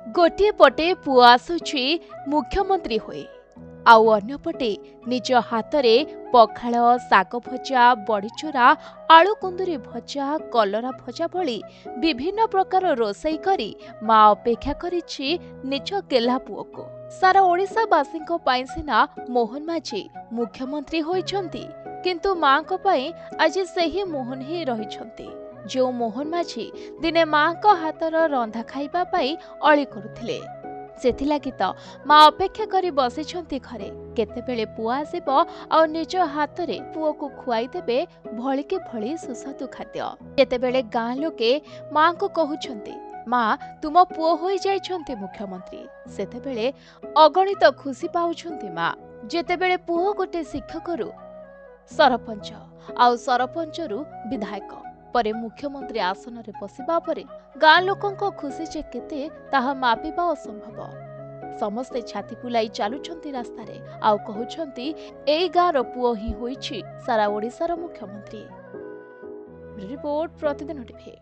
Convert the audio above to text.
गोटे पटे पुआ आसुछि मुख्यमंत्री होए आउ अन्यपटे निज हाथ में पखाल साग भजा बड़ीचूरा आलू कुंदुरी भजा कलरा भजा भली विभिन्न प्रकार रोसई करी माँ अपेक्षा करिछि निज गेला पुओ को। सारा ओडिशावासी सिना मोहन माझी मुख्यमंत्री होइछंती किंतु माँ को पाई आज सही मोहन ही रहिछंती जो मोहन माझी दिने माँ को हाथर रंधा खाइबा पाई अली करुथिले। सेथिलागि तो माँ अपेक्षा करी बसिछंती घरे केतेबेले पुआ आसिब आ निज हाथ रे पुओ को खुआई देबे भलिके भली सुस्वादु खाद्य। केतेबेले गाँ लोके माँ को कहउछंती माँ तुम पुओ होई जाइछंती मुख्यमंत्री सेतेबेले अगणित खुशी पाउछंती माँ। जेतेबेले पुओ गोटे शिक्षकरू सरपंच आउ सरपंचरू विधायक परे मुख्यमंत्री आसन रे बसिबा परे गाँ लोकंको खुशी जे केते ताहा मापिबा असंभव। समस्ते छाती फुलाई चालुछंती रास्ता रे आउ कहउछंती एई गाँ रो पुओ ही होइछि सारा ओडिसा रो मुख्यमंत्री। रिपोर्ट प्रतिदिन टीवी।